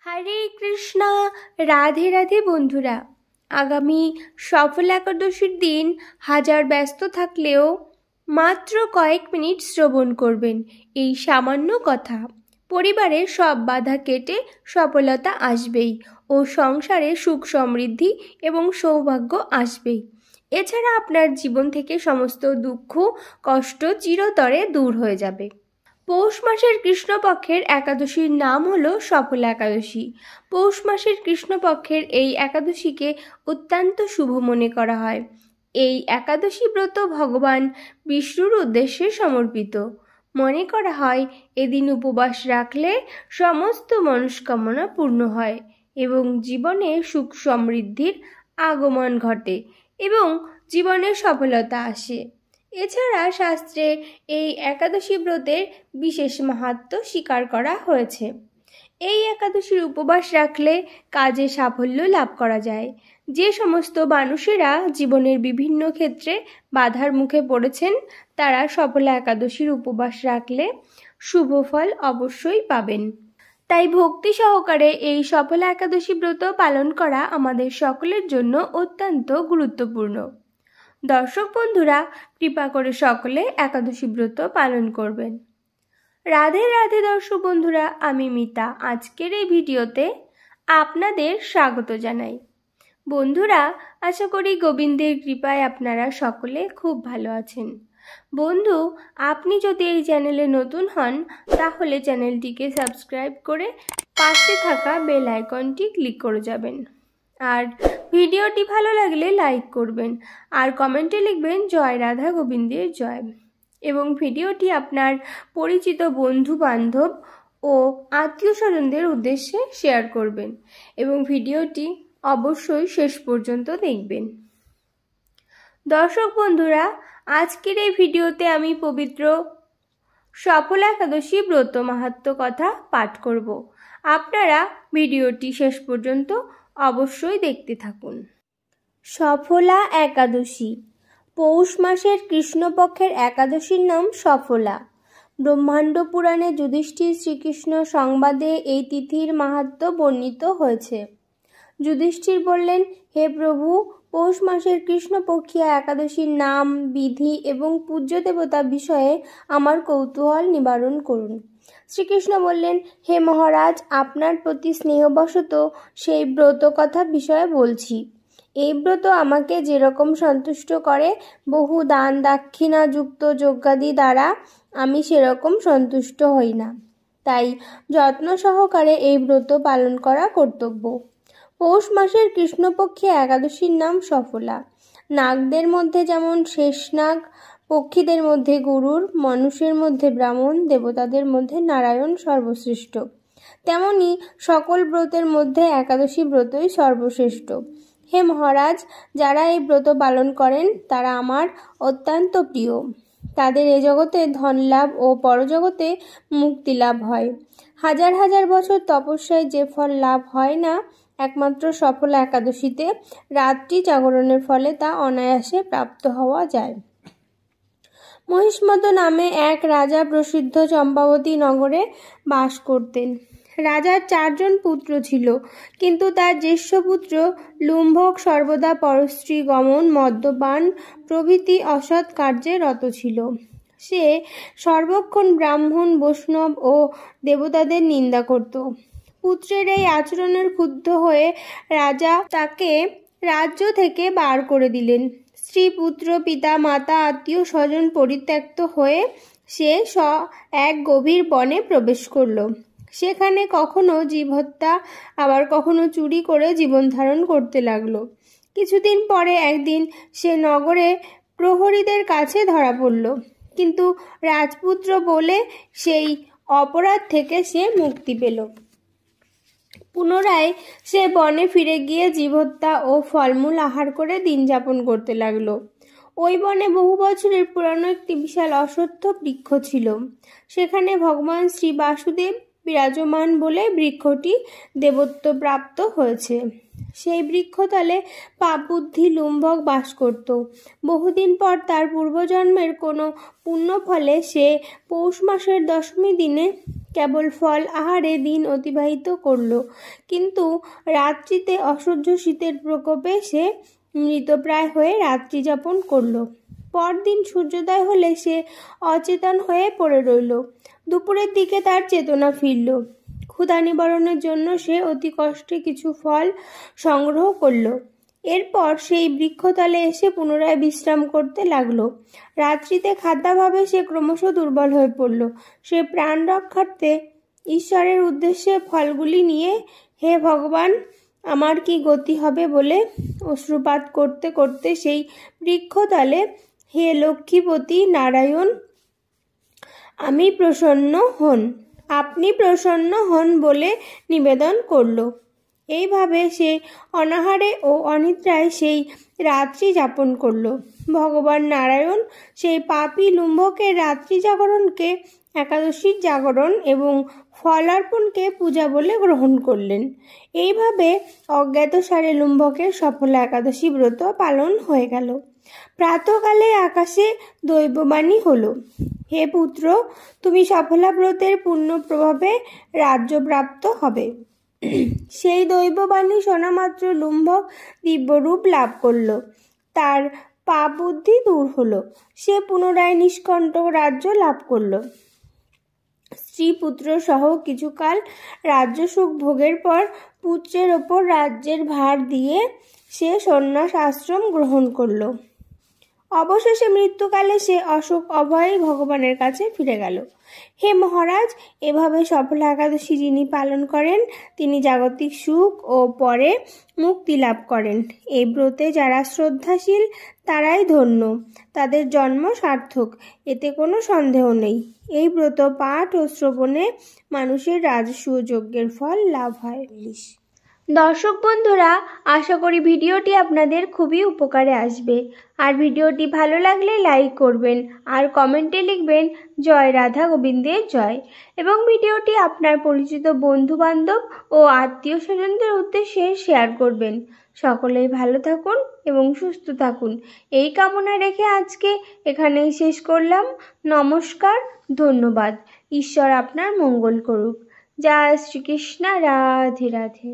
হরে কৃষ্ণা। রাধে রাধে বন্ধুরা, আগামী সফল একাদশীর দিন হাজার ব্যস্ত থাকলেও মাত্র কয়েক মিনিট শ্রবণ করবেন এই সামান্য কথা। পরিবারের সব বাধা কেটে সফলতা আসবেই ও সংসারে সুখ সমৃদ্ধি এবং সৌভাগ্য আসবেই। এছাড়া আপনার জীবন থেকে সমস্ত দুঃখ কষ্ট চিরতরে দূর হয়ে যাবে। পৌষ মাসের কৃষ্ণপক্ষের একাদশীর নাম হলো সফলা একাদশী। পৌষ মাসের কৃষ্ণপক্ষের এই একাদশীকে অত্যন্ত শুভ মনে করা হয়। এই একাদশী ব্রত ভগবান বিষ্ণুর উদ্দেশ্যে সমর্পিত। মনে করা হয় এদিন উপবাস রাখলে সমস্ত মনস্কামনা পূর্ণ হয় এবং জীবনে সুখ সমৃদ্ধির আগমন ঘটে এবং জীবনে সফলতা আসে। এছাড়া শাস্ত্রে এই একাদশী ব্রতের বিশেষ মাহাত্ম্য স্বীকার করা হয়েছে। এই একাদশীর উপবাস রাখলে কাজে সাফল্য লাভ করা যায়। যে সমস্ত মানুষেরা জীবনের বিভিন্ন ক্ষেত্রে বাধার মুখে পড়েছেন তারা সফলা একাদশীর উপবাস রাখলে শুভ ফল অবশ্যই পাবেন। তাই ভক্তি সহকারে এই সফলা একাদশী ব্রত পালন করা আমাদের সকলের জন্য অত্যন্ত গুরুত্বপূর্ণ। দর্শক বন্ধুরা, কৃপা করে সকলে একাদশী ব্রত পালন করবেন। রাধে রাধে দর্শক বন্ধুরা, আমি মিতা আজকের এই ভিডিওতে আপনাদের স্বাগত জানাই। বন্ধুরা, আশা করি গোবিন্দের কৃপায় আপনারা সকলে খুব ভালো আছেন। বন্ধু, আপনি যদি এই চ্যানেলে নতুন হন তাহলে চ্যানেলটিকে সাবস্ক্রাইব করে পাশে থাকা বেল আইকনটি ক্লিক করে যাবেন। আর ভিডিওটি ভালো লাগলে লাইক করবেন আর কমেন্টে লিখবেন জয় রাধা গোবিন্দের জয়, এবং ভিডিওটি আপনার পরিচিত বন্ধু বান্ধব ও আত্মীয় স্বজনদের উদ্দেশ্যে শেয়ার করবেন এবং ভিডিওটি অবশ্যই শেষ পর্যন্ত দেখবেন। দর্শক বন্ধুরা, আজকের এই ভিডিওতে আমি পবিত্র সফলা একাদশী ব্রত মাহাত্ম্য কথা পাঠ করব। আপনারা ভিডিওটি শেষ পর্যন্ত অবশ্যই দেখতে থাকুন। সফলা একাদশী। পৌষ মাসের কৃষ্ণপক্ষের একাদশীর নাম সফলা। ব্রহ্মাণ্ড পুরাণে যুধিষ্ঠির শ্রীকৃষ্ণ সংবাদে এই তিথির মাহাত্ম্য বর্ণিত হয়েছে। যুধিষ্ঠির বললেন, হে প্রভু, পৌষ মাসের কৃষ্ণপক্ষীয় একাদশীর নাম, বিধি এবং পূজ্য দেবতা বিষয়ে আমার কৌতূহল নিবারণ করুন। শ্রীকৃষ্ণ বললেন, হে মহারাজ, আপনার প্রতি স্নেহবশত সেই ব্রত কথা বিষয়ে বলছি। এই ব্রত আমাকে যেরকম সন্তুষ্ট করে, বহু দান দাক্ষিণা যুক্ত যজ্ঞাদি দ্বারা আমি সেরকম সন্তুষ্ট হই না। তাই যত্ন সহকারে এই ব্রত পালন করা কর্তব্য। পৌষ মাসের কৃষ্ণপক্ষে একাদশীর নাম সফলা। নাগদের মধ্যে যেমন শেষনাগ, পক্ষীদের মধ্যে গরুড়, মানুষের মধ্যে ব্রাহ্মণ, দেবতাদের মধ্যে নারায়ণ সর্বশ্রেষ্ঠ, তেমনি সকল ব্রতের মধ্যে একাদশী ব্রতই সর্বশ্রেষ্ঠ। হে মহারাজ, যারা এই ব্রত পালন করেন তারা আমার অত্যন্ত প্রিয়। তাদের এ জগতে ধন লাভ ও পরজগতে মুক্তি লাভ হয়। হাজার হাজার বছর তপস্যায় যে ফল লাভ হয় না, একমাত্র সফলা একাদশীতে রাত্রি জাগরণের ফলে তা অনায়াসে প্রাপ্ত হওয়া যায়। মহিষ্মত নামে এক রাজা প্রসিদ্ধ চম্পাবতী নগরে বাস করতেন। রাজার 4 জন পুত্র ছিল, কিন্তু তার জ্যেষ্ঠ পুত্র লুম্ভক সর্বদা পরস্ত্রী গমন, মদ্যপান প্রভৃতি অসৎ কার্যে রত ছিল। সে সর্বক্ষণ ব্রাহ্মণ, বৈষ্ণব ও দেবতাদের নিন্দা করত। পুত্রের এই আচরণের ক্ষুব্ধ হয়ে রাজা তাকে রাজ্য থেকে বার করে দিলেন। স্ত্রী, পুত্র, পিতা, মাতা, আত্মীয় স্বজন পরিত্যক্ত হয়ে সে এক গভীর বনে প্রবেশ করল। সেখানে কখনো জীব হত্যা, আবার কখনো চুরি করে জীবন ধারণ করতে লাগলো। কিছুদিন পরে একদিন সে নগরে প্রহরীদের কাছে ধরা পড়ল, কিন্তু রাজপুত্র বলে সেই অপরাধ থেকে সে মুক্তি পেল। পুনরায় সে বনে ফিরে গিয়ে জীব হত্যা ও ফলমূল আহার করে দিন যাপন করতে লাগলো। ওই বনে বহু বছরের পুরানো একটি বিশাল অশ্বত্থ বৃক্ষ ছিল। সেখানে ভগবান শ্রী বাসুদেব বিরাজমান বলে বৃক্ষটি দেবত্ব প্রাপ্ত হয়েছে। সেই বৃক্ষতলে পাপবুদ্ধি লুম্ভক বাস করত। বহুদিন পর তার পূর্বজন্মের কোনো পুণ্য ফলে সে পৌষ মাসের দশমী দিনে কেবল ফল আহারে দিন অতিবাহিত করল। কিন্তু রাত্রিতে অসহ্য শীতের প্রকোপে সে মৃতপ্রায় হয়ে রাত্রি যাপন করল। পরদিন সূর্যোদয় হলে সে অচেতন হয়ে পড়ে রইল। দুপুরের দিকে তার চেতনা ফিরল। ক্ষুধা নিবারণের জন্য সে অতি কষ্টে কিছু ফল সংগ্রহ করল। এরপর সেই বৃক্ষতলে এসে পুনরায় বিশ্রাম করতে লাগলো। রাত্রিতে খাদ্যাভাবে সে ক্রমশ দুর্বল হয়ে পড়ল। সে প্রাণ রক্ষার্থে ঈশ্বরের উদ্দেশ্যে ফলগুলি নিয়ে, হে ভগবান, আমার কি গতি হবে বলে অশ্রুপাত করতে করতে সেই বৃক্ষতলে, হে লক্ষ্মীপতি নারায়ণ, আপনি প্রসন্ন হন বলে নিবেদন করল। এইভাবে সে অনাহারে ও অনিদ্রায় সেই রাত্রি যাপন করল। ভগবান নারায়ণ সেই পাপী লুম্ভকের রাত্রি জাগরণকে একাদশীর জাগরণ এবং ফলার্পণকে পূজা বলে গ্রহণ করলেন। এইভাবে অজ্ঞাতসারে লুম্ভকের সফলা একাদশী ব্রত পালন হয়ে গেল। প্রাতঃকালে আকাশে দৈববাণী হল, হে পুত্র, তুমি সফলা ব্রতের পুণ্য প্রভাবে রাজ্যপ্রাপ্ত হবে। সেই দৈববাণী শোনা মাত্র লুম্ভক দিব্যরূপ লাভ করল। তার পাপ বুদ্ধি দূর হলো। সে পুনরায় নিষ্কণ্টক রাজ্য লাভ করল। স্ত্রী পুত্র সহ কিছুকাল রাজ্য সুখ ভোগের পর পুত্রের ওপর রাজ্যের ভার দিয়ে সে সন্ন্যাস আশ্রম গ্রহণ করল। অবশেষে মৃত্যুকালে সে অশোক অভয়ে ভগবানের কাছে ফিরে গেল। হে মহারাজ, এভাবে সফলা একাদশী যিনি পালন করেন তিনি জাগতিক সুখ ও পরে মুক্তি লাভ করেন। এই ব্রতে যারা শ্রদ্ধাশীল তারাই ধন্য, তাদের জন্ম সার্থক, এতে কোনো সন্দেহ নেই। এই ব্রত পাঠ ও শ্রবণে মানুষের রাজসূয় যজ্ঞের ফল লাভ হয়। দর্শক বন্ধুরা, আশা করি ভিডিওটি আপনাদের খুবই উপকারে আসবে। আর ভিডিওটি ভালো লাগলে লাইক করবেন আর কমেন্টে লিখবেন জয় রাধা গোবিন্দের জয়, এবং ভিডিওটি আপনার পরিচিত বন্ধু বান্ধব ও আত্মীয় স্বজনদের উদ্দেশ্যে শেয়ার করবেন। সকলেই ভালো থাকুন এবং সুস্থ থাকুন এই কামনা রেখে আজকে এখানেই শেষ করলাম। নমস্কার, ধন্যবাদ। ঈশ্বর আপনার মঙ্গল করুক। জয় শ্রীকৃষ্ণ, রাধে রাধে।